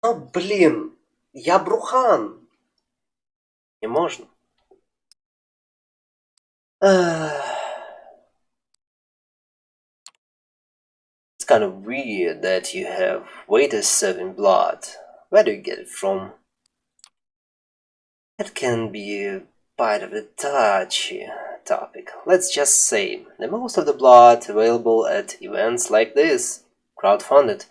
Ну, блин, я брухан. Не можно. It's kind of weird that you have waiters serving blood. Where do you get it from? It can be a bit of a touchy topic. Let's just say the most of the blood available at events like this, crowdfunded.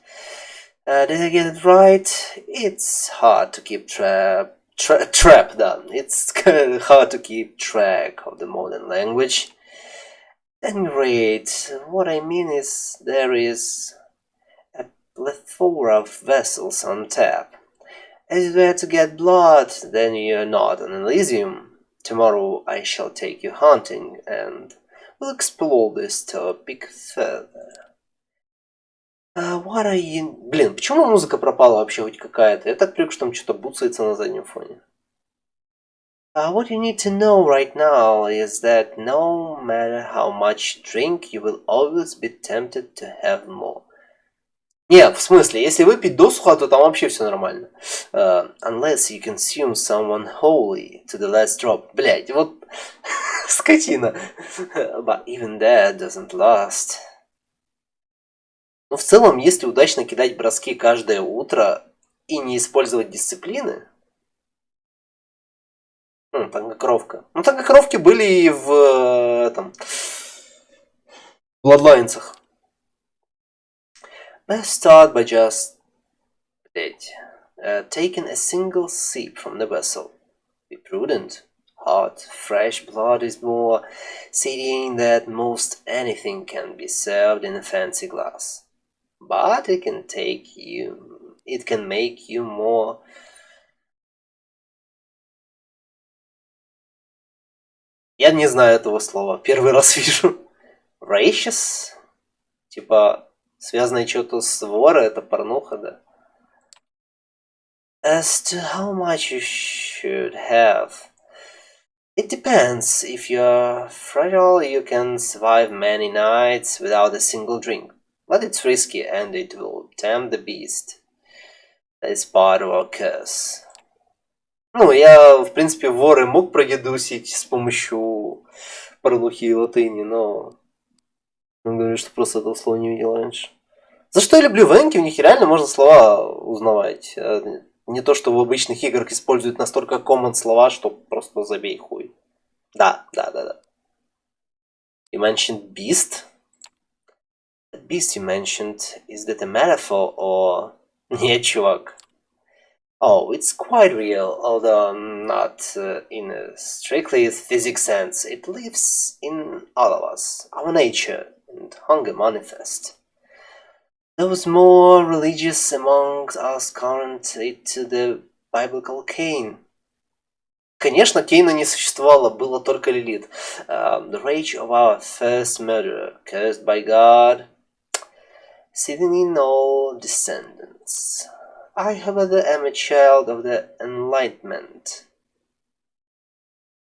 Did I get it right? It's hard to keep trap down. It's kind of hard to keep track of the modern language. At any rate, what I mean is there is a plethora of vessels on tap. If you were to get blood, then you're not on Elysium. Tomorrow I shall take you hunting, and we'll explore this topic further. What are you... Блин, почему музыка пропала вообще хоть какая-то? Я так привык, что там что-то буцается на заднем фоне. What you need to know right now is that no matter how much you drink, you will always be tempted to have more. Нет, в смысле, если выпить досуха, то там вообще все нормально. Unless you consume someone wholly to the last drop. Блять, вот скотина. But even that doesn't last. Но в целом, если удачно кидать броски каждое утро и не использовать дисциплины... Тангокровка. Ну, тангокровки были и в этом... Bloodlines'ах. Best start by just taking a single sip from the vessel. Be prudent. Hot, fresh blood is more satiating than most anything can be served in a fancy glass. But it can make you more... Я не знаю этого слова, первый раз вижу. Voracious? Типа... Связанное что-то с вора, это порнуха, да? As to how much you should have, it depends. If you're fragile, you can survive many nights without a single drink. But it's risky, and it will tempt the beast. That is part of our curse. Ну, я, в принципе, вор и мог продедусить с помощью порнухи и латыни, но... Он говорит, что просто этого слова не видел раньше. За что я люблю венки, в них реально можно слова узнавать. Не то, что в обычных играх используют настолько common слова, что просто забей хуй. Да. You mentioned beast? The beast you mentioned, is that a metaphor or... Нет, чувак. Oh, it's quite real, although not in a strictly physics sense. It lives in all of us, our nature and hunger manifest. Those more religious among us current it to the biblical Cain. Конечно, Кейна не существовало, было только Лилит. The rage of our first murderer, cursed by God, sitting in all descendants. I, however, am a child of the Enlightenment.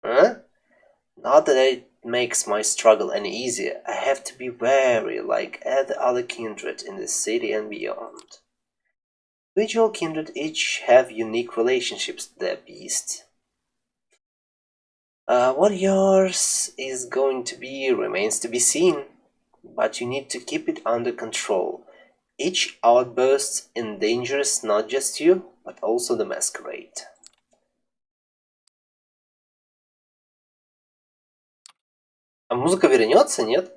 Not that it makes my struggle any easier. I have to be wary like the other kindred in the city and beyond. Individual kindred each have unique relationships to their beast. What yours is going to be remains to be seen, but you need to keep it under control. Each outburst endangers not just you, but also the Masquerade. А музыка вернется, нет?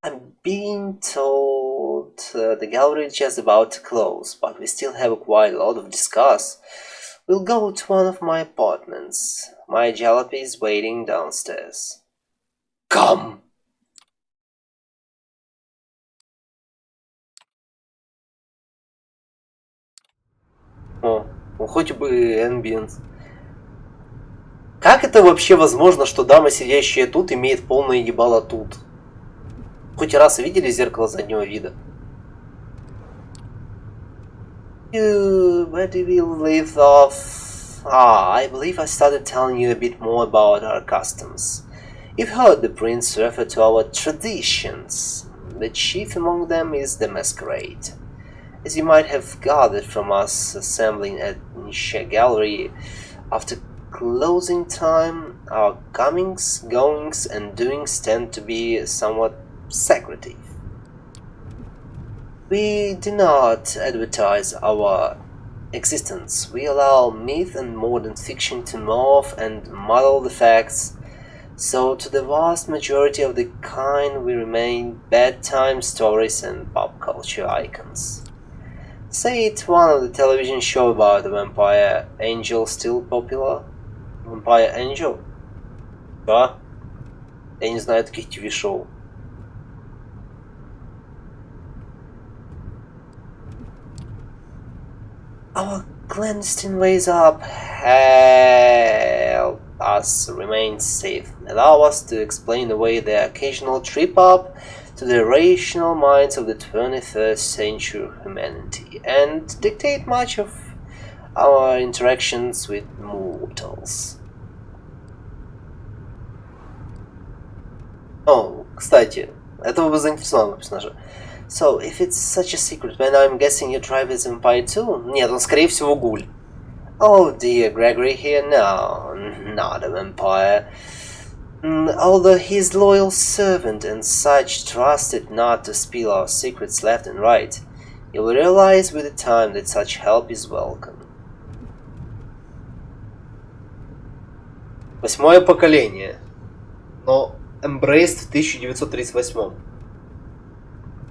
I'm being told the gallery is just about to close, but we still have quite a lot of discuss. We'll go to one of my apartments. My jalopy is waiting downstairs. Come! О, ну хоть бы ambience. Как это вообще возможно, что дама, сидящая тут, имеет полное ебало тут? Хоть раз видели зеркало заднего вида? Where do we leave off? I believe I started telling you a bit more about our customs. You've heard the prince refer to our traditions. The chief among them is the Masquerade. as you might have gathered from us assembling at niche gallery after closing time, our comings, goings, and doings tend to be somewhat secretive. We do not advertise our existence. We allow myth and modern fiction to morph and muddle the facts, so to the vast majority of the kind we remain bedtime stories and pop culture icons. Say it one of the television show about the vampire angel still popular? Vampire Angel? Да? Я не знаю таких ТВ-шоу. Our clandestine ways up help us remain safe, allow us to explain away the occasional trip up to the rational minds of the 21st century humanity, and dictate much of our interactions with mortals. О, кстати, этого бы заинтересовало персонажа. So, if it's such a secret, then I'm guessing you drive as vampire too? Нет, он скорее всего гуль. Oh dear, Gregory here? No, not a vampire. Although his loyal servant and such trusted not to spill our secrets left and right, you will realize with the time that such help is welcome. 8-е поколение. Но embraced в 1938.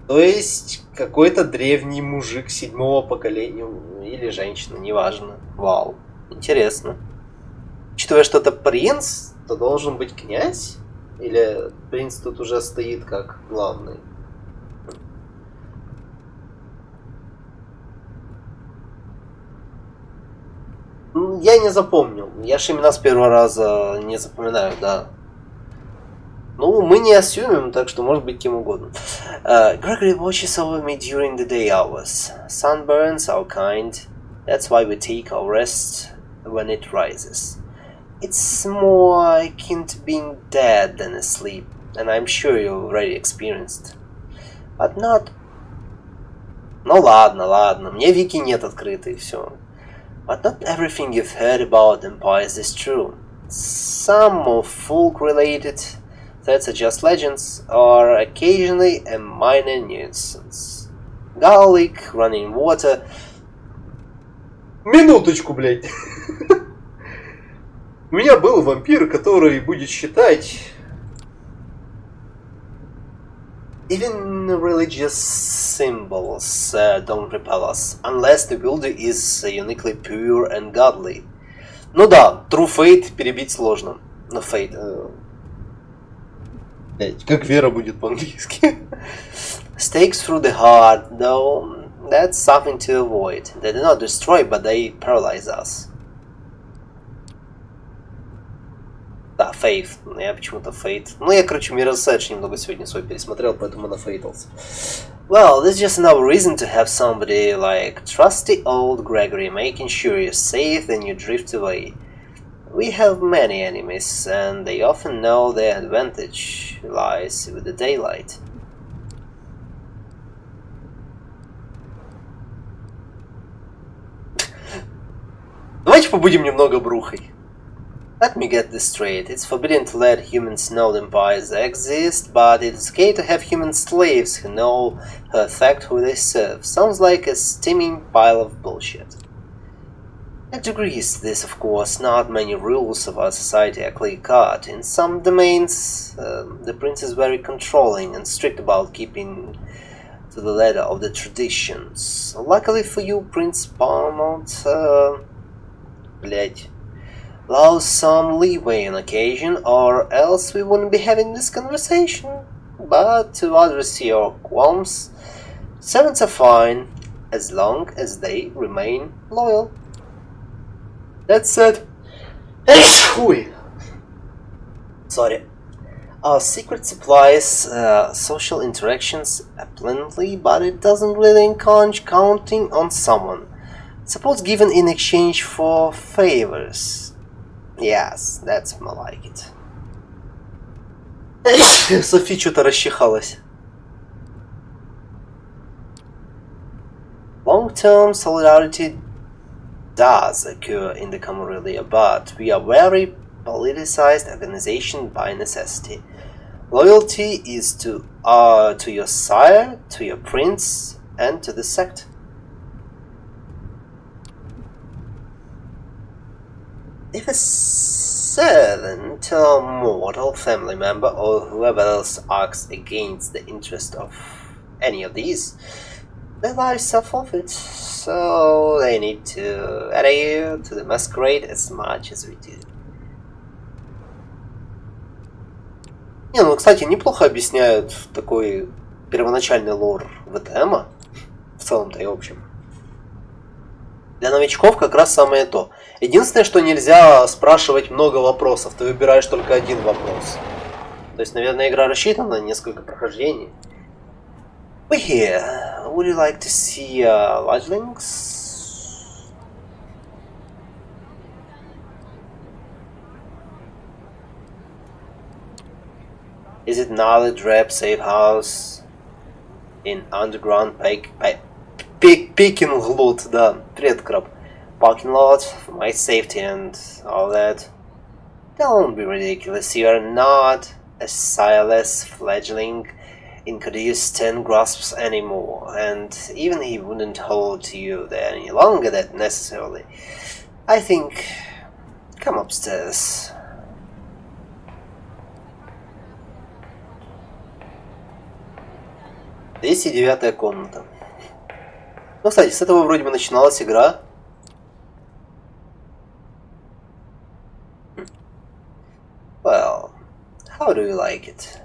То есть какой-то древний мужик 7-го поколения или женщина, неважно. Вау, интересно. Учитывая, что это принц, то должен быть князь? Или принц тут уже стоит как главный? Я не запомнил. Я ж имена с первого раза не запоминаю, да. Ну, мы не ассюмим, так что может быть кем угодно. Gregory watches over me during the day hours. Sunburns our kind. That's why we take our rest when it rises. It's more akin to being dead than asleep, and I'm sure you already experienced. But not... Ну ладно, ладно, мне вики нет открытой, все. But not everything you've heard about empires is true. Some more folk-related threats are just legends, or occasionally a minor nuisance. Garlic, running water... Минуточку, блядь. У меня был вампир, который будет считать... Even religious symbols don't repel us, unless the builder is uniquely pure and godly. Ну да, true fate перебить сложно. Но fate... Блять, как вера будет по-английски? Stakes through the heart, though, that's something to avoid. They do not destroy, but they paralyze us. Да, faith. Я почему-то fate. Ну, я, короче, Mirror's немного сегодня свой пересмотрел, поэтому нафейтался. Well, this is just another reason to have somebody like trusty old Gregory making sure you're safe and you drift away. We have many enemies, and they often know their advantage lies with the daylight. Давайте побудем немного брухой. Let me get this straight. It's forbidden to let humans know the empires exist, but it's okay to have human slaves who know for a fact who they serve. Sounds like a steaming pile of bullshit. At degrees, this of course, not many rules of our society are clear-cut. In some domains, the prince is very controlling and strict about keeping to the letter of the traditions. Luckily for you, Prince Paramount, allows some leeway on occasion, or else we wouldn't be having this conversation. But to address your qualms, servants are fine, as long as they remain loyal. That said, sorry. Our secret supplies social interactions aplenty, but it doesn't really encourage counting on someone. Suppose given in exchange for favors. Yes, that's more like it. Софи что-то расчихалась. Long-term solidarity does occur in the Coteries, but we are very politicized organization by necessity. Loyalty is to your sire, to your prince, and to the sect. If a servant or mortal family member or whoever else acts against the interest of any of these, their lives are forfeit, so they need to adhere to the masquerade as much as we do. Не, ну, кстати, неплохо объясняют такой первоначальный лор в этом, в целом-то и общем. Для новичков как раз самое то. Единственное, что нельзя спрашивать много вопросов, ты выбираешь только один вопрос. То есть, наверное, игра рассчитана на несколько прохождений. We're here. Would you like to see fledglings? Is it not a drab safe house in underground picking loot? Да, привет, краб. Parking lot for my safety and all that. Don't be ridiculous. You are not a sireless fledgling in Coteries 10 grasps anymore, and even he wouldn't hold you there any longer than necessarily. I think... Come upstairs. Здесь и 9-я комната. Ну, кстати, с этого вроде бы начиналась игра. Well, how do you like it?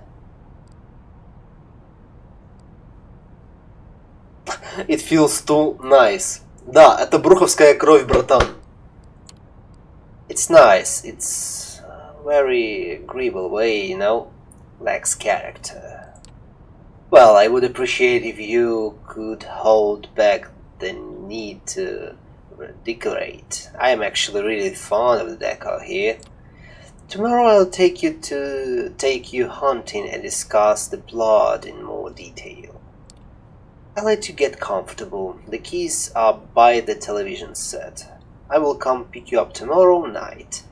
It feels too nice. Да, это бруховская кровь, братан. It's nice. It's a very agreeable way, you know. Lacks character. Well, I would appreciate if you could hold back the need to decorate. I am actually really fond of the decor here. Tomorrow I'll take you hunting and discuss the plot in more detail. I'll let you get comfortable. The keys are by the television set. I will come pick you up tomorrow night.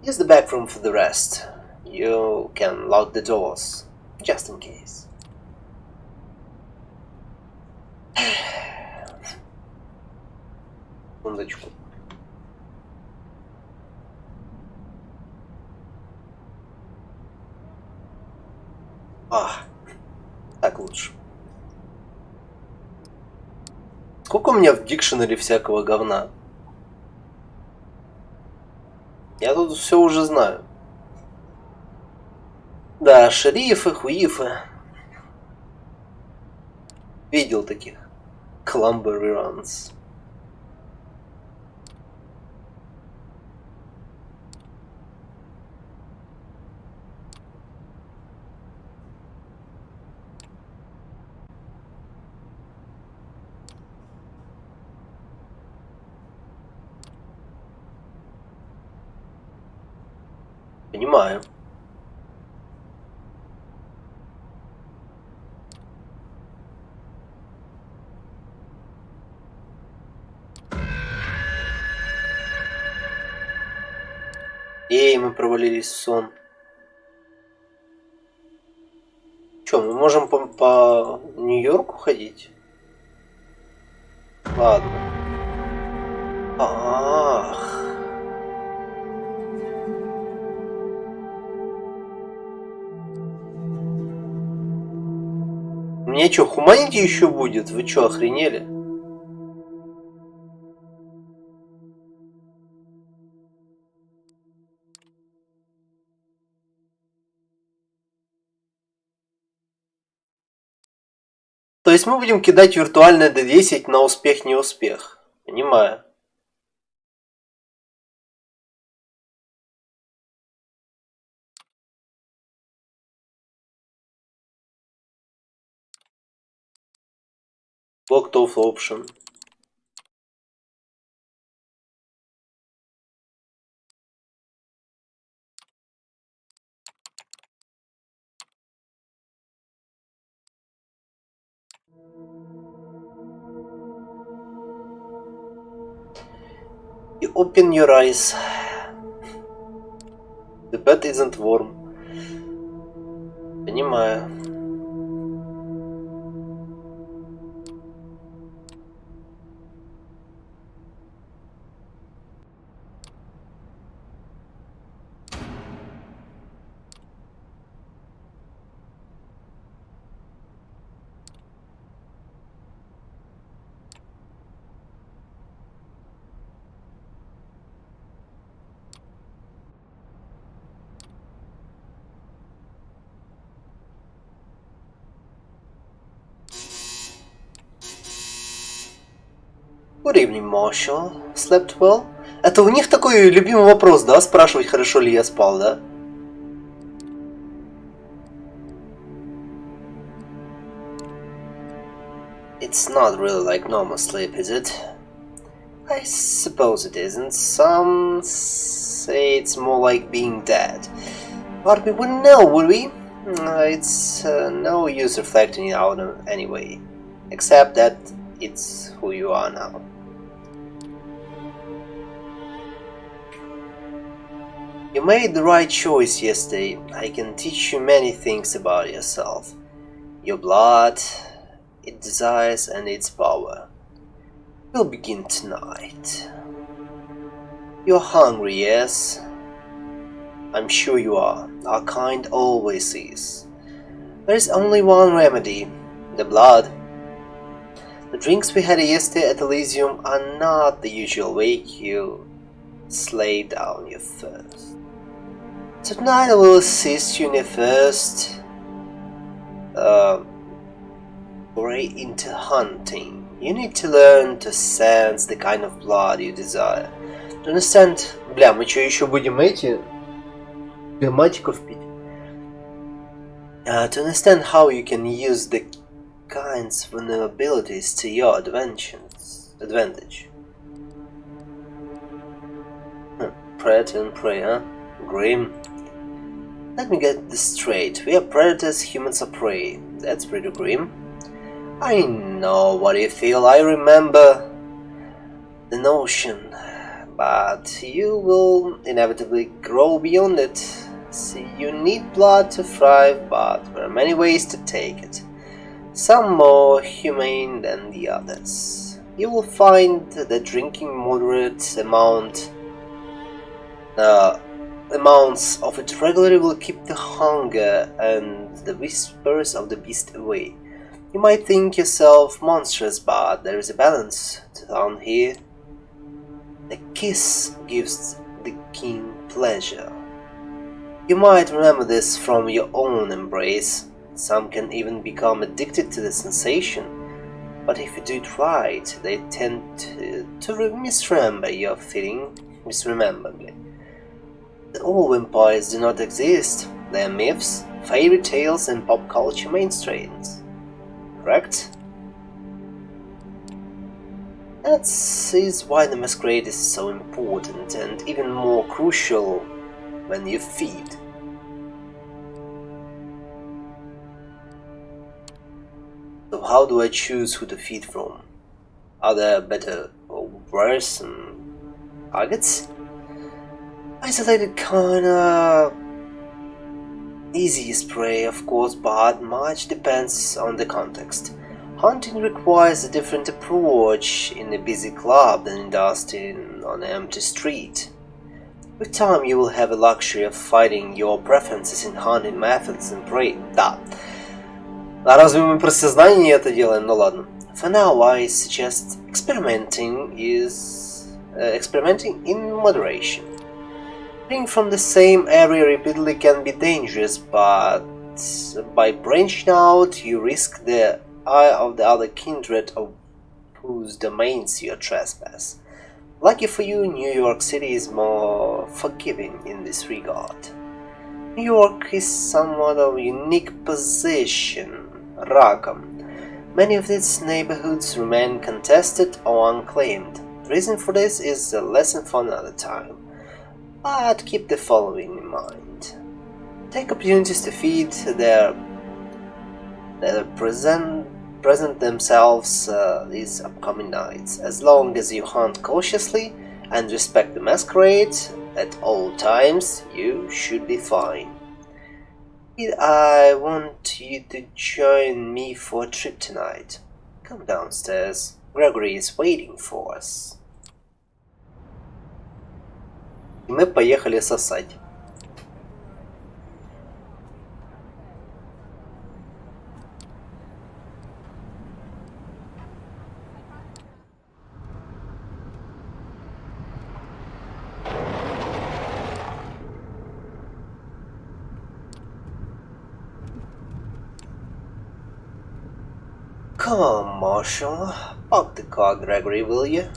Use the back room for the rest. You can lock the doors, just in case. Секундочку. Так лучше. Сколько у меня в дикшенере всякого говна? Я тут все уже знаю. Да, шерифы, хуифы. Видел таких. Clumber runs. Понимаю. Эй, мы провалились в сон. Чё, мы можем по Нью-Йорку ходить? Ладно. Ах. Мне чё, хуманити еще будет? Вы чё, охренели? То есть мы будем кидать виртуальное D10 на успех-неуспех. Понимаю. Blocked off option. You open your eyes. The bed isn't warm. Понимаю. Good evening, Marshall. Slept well? Это у них такой любимый вопрос, да? Спрашивать, хорошо ли я спал, да? It's not really like normal sleep, is it? I suppose it isn't. Some say it's more like being dead. But we wouldn't know, would we? It's no use reflecting it out anyway. Except that it's who you are now. You made the right choice yesterday. I can teach you many things about yourself. Your blood, its desires and its power. We'll begin tonight. You're hungry, yes? I'm sure you are. Our kind always is. There is only one remedy. The blood. The drinks we had yesterday at Elysium are not the usual way you slay down your thirst. Tonight I will assist you in your first foray into hunting. You need to learn to sense the kind of blood you desire. To understand... Бля, мы что, еще будем эти... Грамматиков пить? To understand how you can use the kind's vulnerabilities to your advantage. Predator and prey, huh? Grim. Let me get this straight. We are predators, humans are prey. That's pretty grim. I know what you feel. I remember the notion. But you will inevitably grow beyond it. See, you need blood to thrive, but there are many ways to take it. Some more humane than the others. You will find that drinking moderate amounts of it regularly will keep the hunger and the whispers of the beast away. You might think yourself monstrous, but there is a balance down here. A kiss gives the king pleasure. You might remember this from your own embrace. Some can even become addicted to the sensation. But if you do it right, they tend to misremember your feeling. All vampires do not exist. They are myths, fairy tales and pop culture mainstrays. Correct? That is why the Masquerade is so important and even more crucial when you feed. So how do I choose who to feed from? Are there better or worse targets? Isolated kinda easy spray, of course, but much depends on the context. Hunting requires a different approach in a busy club than it does on an empty street. With time you will have the luxury of finding your preferences in hunting methods and prey. Да. А разве мы про сознание это делаем? Ну ладно. For now I suggest experimenting in moderation. Being from the same area repeatedly can be dangerous, but by branching out you risk the eye of the other kindred of whose domains you trespass. Lucky for you, New York City is more forgiving in this regard. New York is somewhat of a unique position. Ragam. Many of its neighborhoods remain contested or unclaimed. The reason for this is a lesson for another time. But keep the following in mind. Take opportunities to feed their present themselves these upcoming nights. As long as you hunt cautiously and respect the masquerade at all times, you should be fine. I want you to join me for a trip tonight. Come downstairs. Gregory is waiting for us. И мы поехали сосать. Come on, Marshall. Park the car, Gregory, will you?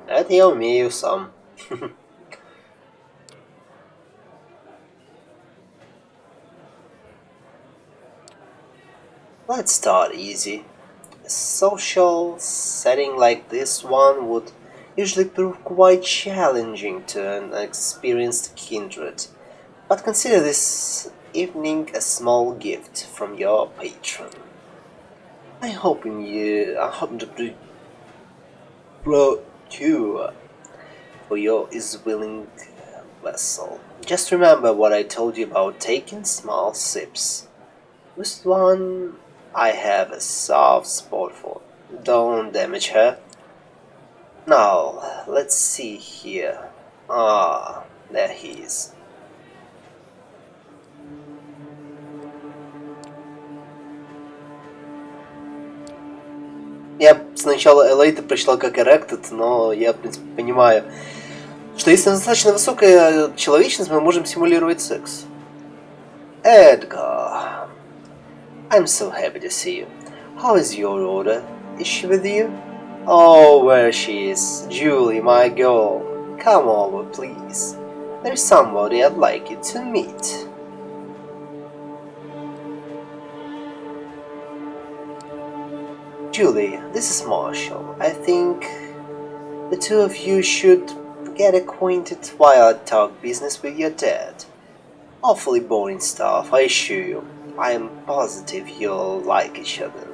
Это я умею сам. Let's start easy. A social setting like this one would usually prove quite challenging to an experienced kindred. But consider this evening a small gift from your patron. I hope to brought you for your is willing vessel. Just remember what I told you about taking small sips. This one I have a soft spot for. Don't damage her. Now, let's see here. Ah, there he is. Я сначала Элейта прочитал как Erected, но я, в принципе, понимаю, что если достаточно высокая человечность, мы можем симулировать секс. Edgar, I'm so happy to see you. How is your order? Is she with you? Oh, where she is. Julie, my girl. Come over, please. There's somebody I'd like you to meet. Julie, this is Marshall. I think the two of you should get acquainted while I talk business with your dad. Awfully boring stuff, I assure you. I am positive you'll like each other.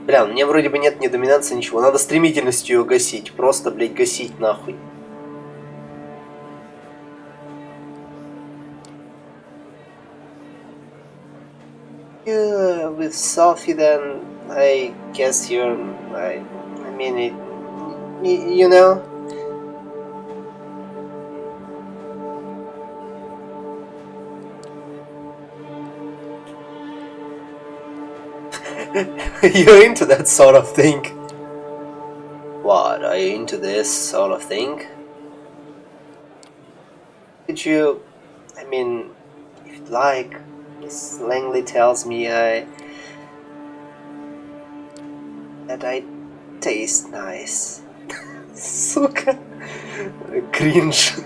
Бля, у меня вроде бы нет ни доминации, ничего. Надо стремительностью ее гасить. Просто, блядь, гасить нахуй. With Sophie, then I guess you're. I mean, you know. You're into that sort of thing. What, are you into this sort of thing? Could you, I mean, if you'd like, Miss Langley tells me that I taste nice. Сука. Кринж.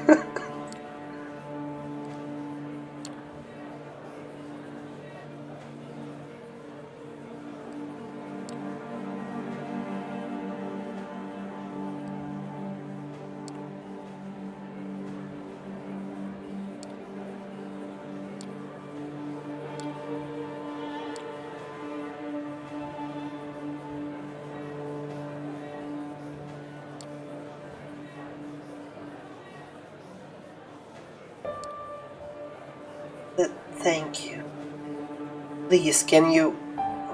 Thank you. Please, can you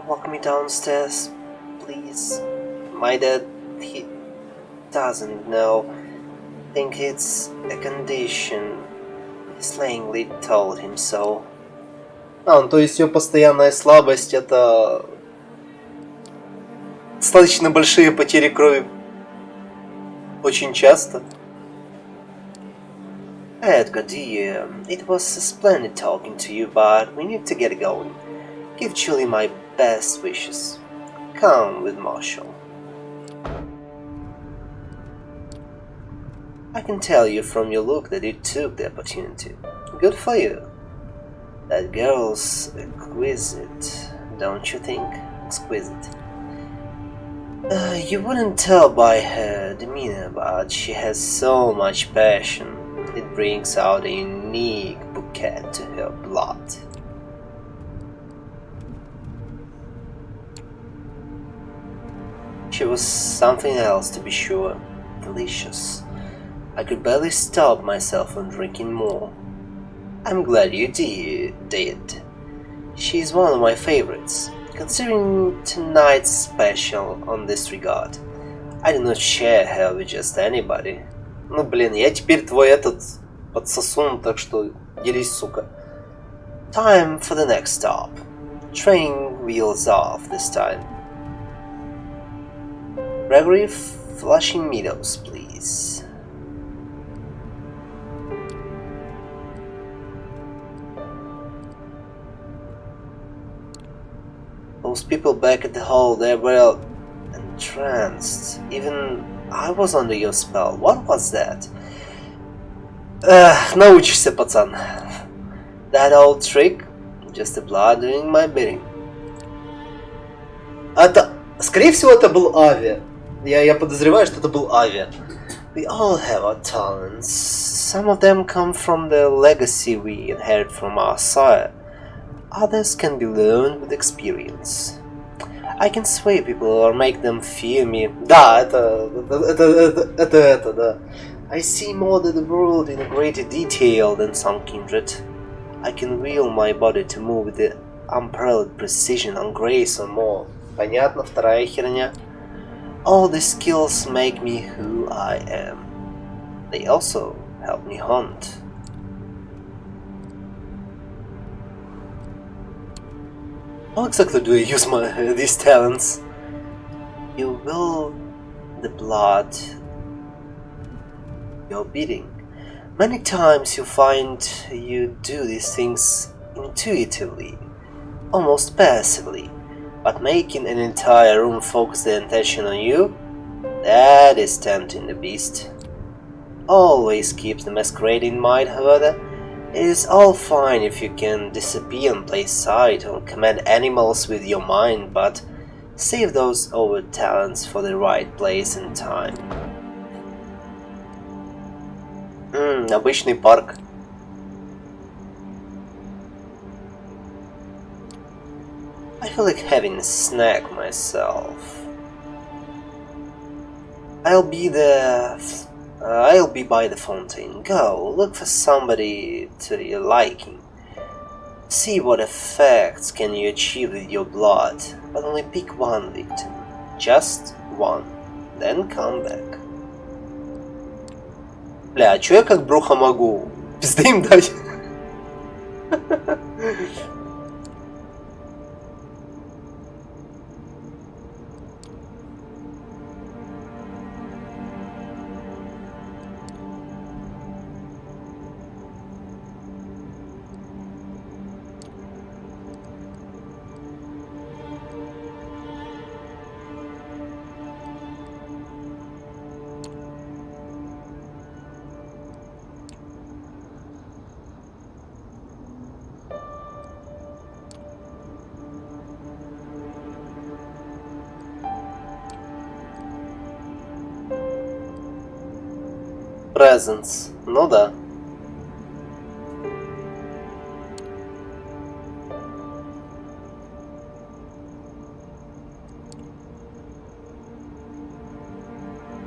walk me downstairs? Please. My dad, he doesn't know. Think it's a condition. Miss Langley told him so. Ну то есть ее постоянная слабость это достаточно большие потери крови очень часто. Edgar, dear, it was splendid talking to you, but we need to get going. Give Julie my best wishes. Come with Marshall. I can tell you from your look that you took the opportunity. Good for you. That girl's exquisite, don't you think? Exquisite. You wouldn't tell by her demeanor, but she has so much passion. It brings out a unique bouquet to her blood. She was something else, to be sure. Delicious. I could barely stop myself from drinking more. I'm glad you did. She's one of my favorites. Considering tonight's special on this regard, I do not share her with just anybody. Ну блин, я теперь твой этот подсосун, так что делись, сука. Time for the next stop. Train wheels off this time. Gregory, Flushing Meadows, please. Those people back at the hall, they were entranced. Even I was under your spell. What was that? Научишься, пацан. That old trick? Just the blood doing my bidding. Это, скорее всего, это был Ави. Я подозреваю, что это был Ави. We all have our talents. Some of them come from the legacy we inherit from our sire. Others can be learned with experience. I can sway people or make them fear me. Да, это, да. I see more of the world in a greater detail than some kindred. I can will my body to move with the unparalleled precision and grace or more. Понятно, вторая херня. All these skills make me who I am. They also help me hunt. How exactly do I use these talents? You will the blood you're beating. Many times you find you do these things intuitively, almost passively, but making an entire room focus their attention on you, that is tempting the beast. Always keep the masquerade in mind, however. It is all fine if you can disappear and play sight or command animals with your mind, but save those overt talents for the right place and time. Обычный парк. I feel like having a snack myself. I'll be by the fountain. Go, look for somebody to your liking. See what effects can you achieve with your blood, but only pick one victim. Just one. Then come back. Бля, а чё я как бруха могу? Пизды им дать? Presents. Ну да.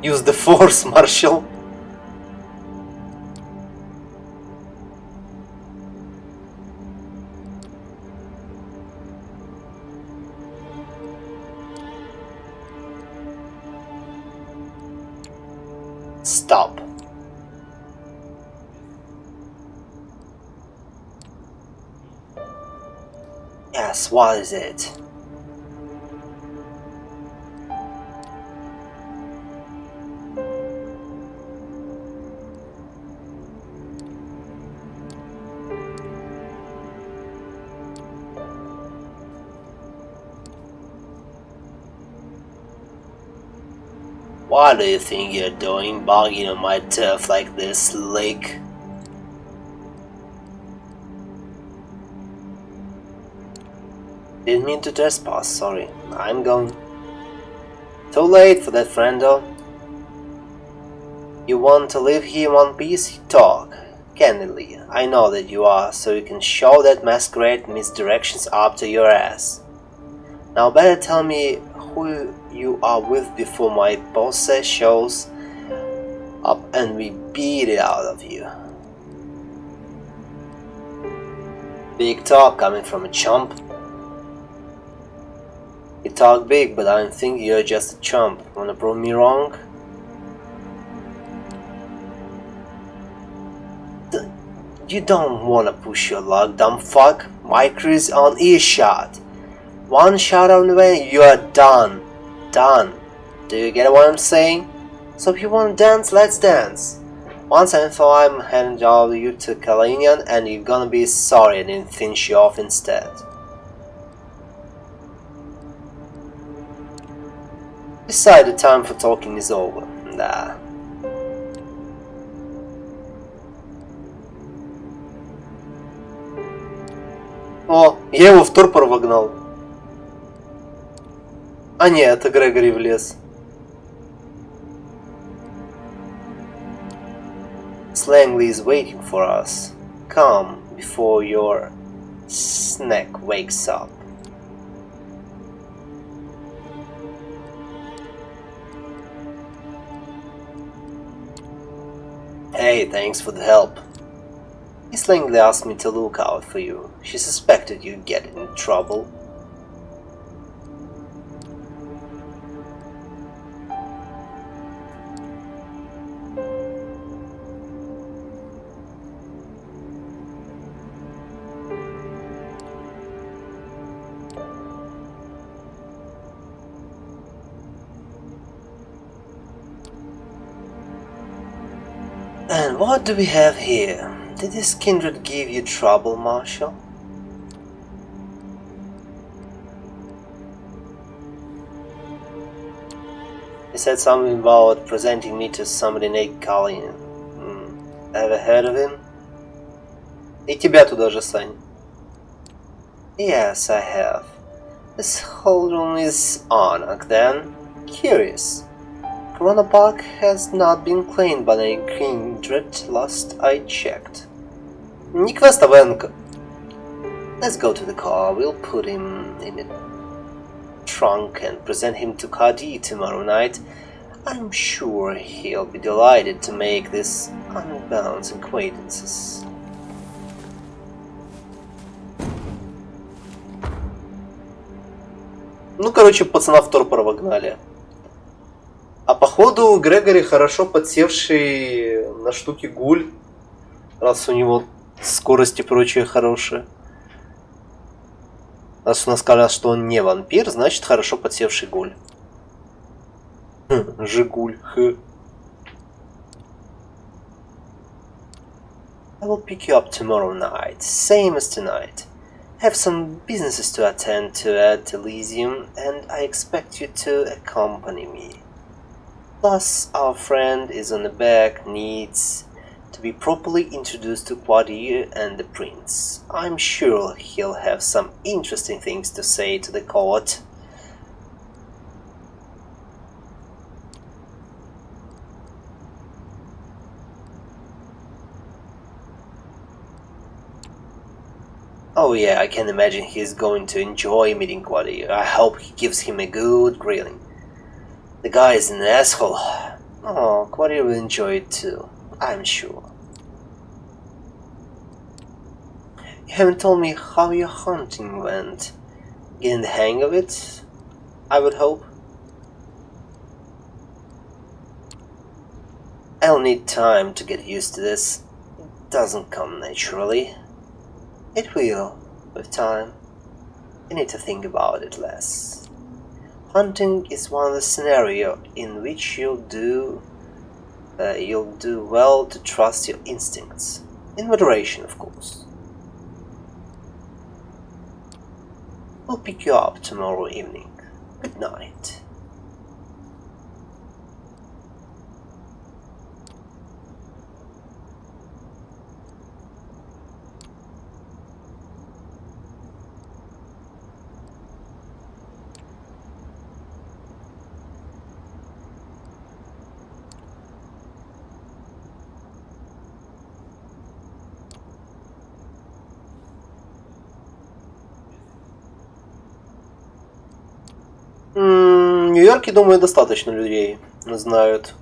Use the force, Marshall. Stop. Yes, what is it? What do you think you're doing, bogging on my turf like this, Lake? Didn't mean to trespass, sorry. I'm going. Too late for that, friendo. You want to live here in one piece? Talk. Candidly, I know that you are, so you can show that masquerade misdirections up to your ass. Now better tell me who you are with before my boss shows up and we beat it out of you. Big talk coming from a chump. You talk big, but I think you're just a chump. Wanna prove me wrong? You don't wanna push your luck, dumb fuck. My crew's on earshot. One shot on the way, you are done. Done. Do you get what I'm saying? So if you wanna dance, let's dance. Once and for all, I'm handing all you to Kalinian, and you're gonna be sorry I didn't finish you off instead. Besides, the time for talking is over. Nah. О, я его в торпор вогнал. А нет, это Грегори влез. Langley is waiting for us. Come before your snack wakes up. Hey, thanks for the help. Miss Langley asked me to look out for you. She suspected you'd get in trouble. And what do we have here? Did this kindred give you trouble, Marshal? He said something about presenting me to somebody named Colin. Ever heard of him? И тебя туда же, Сань. Yes, I have. This whole room is on, then. Curious. Corona Park has not been claimed by a kindred last I checked. Не квест, а Венка. Let's go to the car. We'll put him in the trunk and present him to Kadi tomorrow night. I'm sure he'll be delighted to make these unbalanced acquaintances. Ну, короче, пацана в торпор вогнали. А походу Грегори хорошо подсевший на штуки гуль, раз у него скорость и прочее хорошие. Раз у нас сказали, что он не вампир, значит хорошо подсевший гуль. Жигуль. I will pick you up tomorrow night, same as tonight. I have some businesses to attend to at Elysium, and I expect you to accompany me. Plus, our friend is on the back, needs to be properly introduced to Quadir and the prince. I'm sure he'll have some interesting things to say to the court. Oh yeah, I can imagine he's going to enjoy meeting Quadir. I hope he gives him a good grilling. The guy is an asshole. Oh, Quadir will enjoy it too, I'm sure. You haven't told me how your hunting went. Getting the hang of it, I would hope. I'll need time to get used to this. It doesn't come naturally. It will, with time. You need to think about it less. Hunting is one of the scenarios in which you'll do well to trust your instincts. In moderation, of course. I'll pick you up tomorrow evening. Good night. Нью-Йорке, думаю, достаточно людей знают.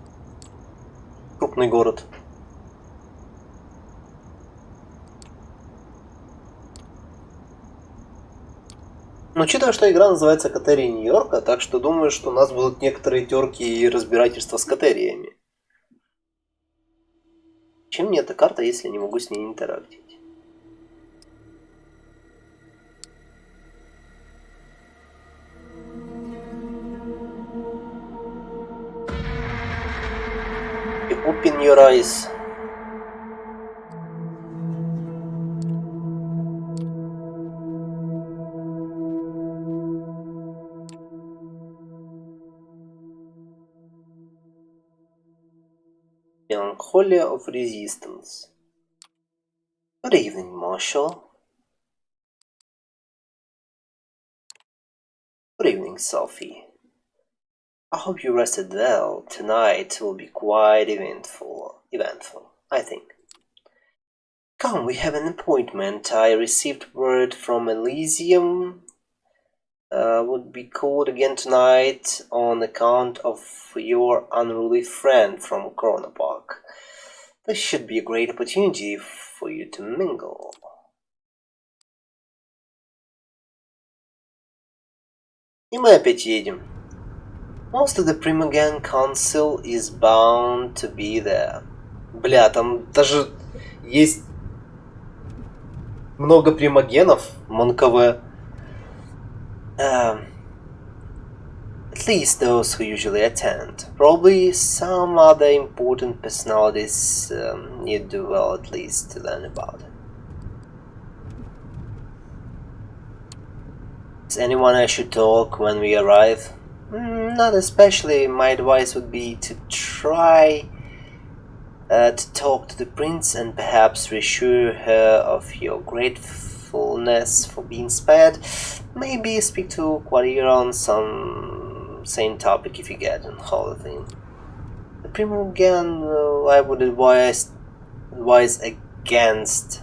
Крупный город. Но учитывая, что игра называется Котерии Нью-Йорка, так что думаю, что у нас будут некоторые терки и разбирательства с котериями. Чем мне эта карта, если не могу с ней интерактить? Open your eyes. Melancholia of resistance. Good evening, Marshall. Good evening, Sophie. I hope you rested well. Tonight will be quite eventful, I think. Come, we have an appointment. I received word from Elysium. Would be called again tonight on account of your unruly friend from Corona Park. This should be a great opportunity for you to mingle. И мы опять едем. Most of the Primogen Council is bound to be there. Бля, там даже есть много примагенов, МонКВ. At least those who usually attend. Probably some other important personalities you'd do well at least to learn about. Is anyone I should talk when we arrive? Not especially. My advice would be to try to talk to the prince and perhaps reassure her of your gratefulness for being spared. Maybe speak to Quartier on some same topic if you get on holiday. The Primogen I would advise against.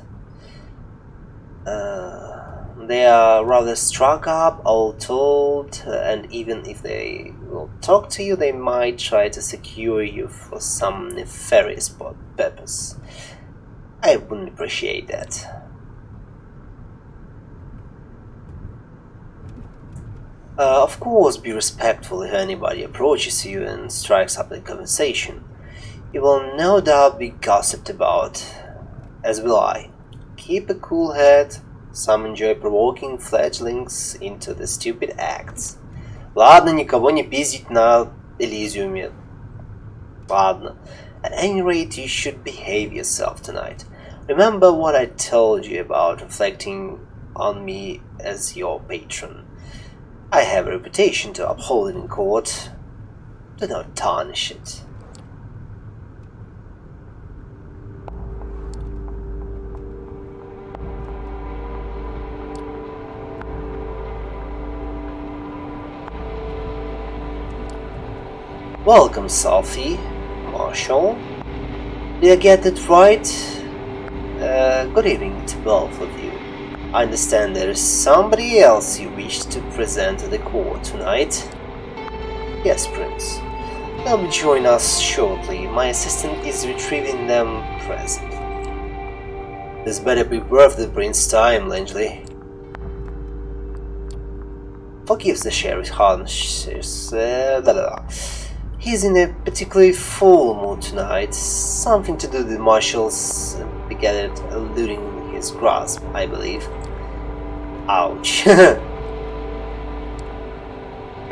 They are rather struck up, all told, and even if they will talk to you, they might try to secure you for some nefarious purpose. I wouldn't appreciate that. Of course, be respectful if anybody approaches you and strikes up the conversation. You will no doubt be gossiped about, as will I. Keep a cool head. Some enjoy provoking fledglings into the stupid acts. Ладно, никого не пиздить на Элизиуме. Ладно. At any rate, you should behave yourself tonight. Remember what I told you about reflecting on me as your patron. I have a reputation to uphold in court. Do not tarnish it. Welcome, Sophie, Marshall. Did I get it right? Good evening to both of you. I understand there is somebody else you wish to present to the court tonight. Yes, Prince. They'll be joining us shortly. My assistant is retrieving them present. This better be worth the prince's time, Langley. Forgives the sheriff's harnesses. He's in a particularly full mood tonight. Something to do with the marshal's began eluding his grasp, I believe. Ouch.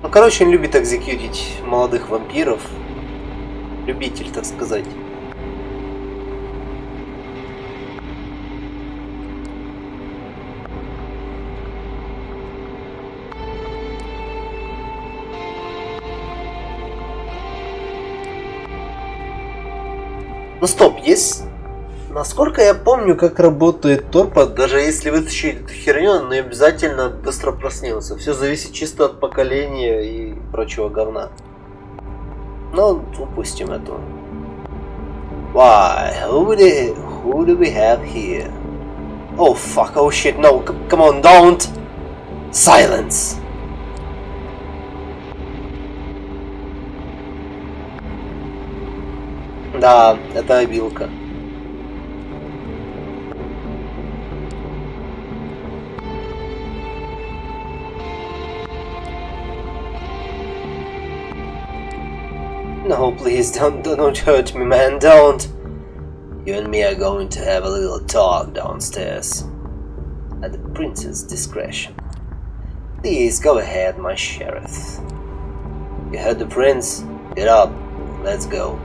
Ну, короче, он любит экзекьютить молодых вампиров. Любитель, так сказать. Ну стоп, есть... Насколько я помню, как работает торпа, даже если вытащить эту херню, он не обязательно быстро проснется. Все зависит чисто от поколения и прочего говна. Но упустим это. Why? Who do we have here? Oh fuck, oh shit, no, come on, don't! Silence! Да, это обилка. No, please don't hurt me, man, don't. You and me are going to have a little talk downstairs. At the prince's discretion. Please go ahead, my sheriff. You heard the prince? Get up. Let's go.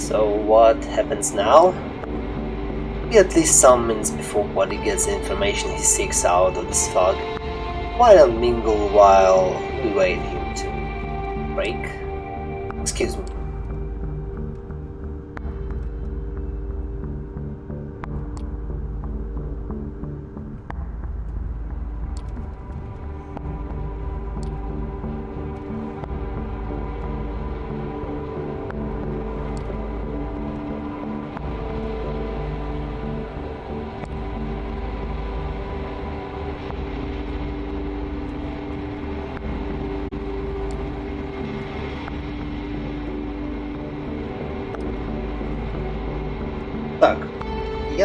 So what happens now? He at least some minutes before Buddy gets the information he seeks out of this fog. Why not mingle while we wait him to break? Excuse me.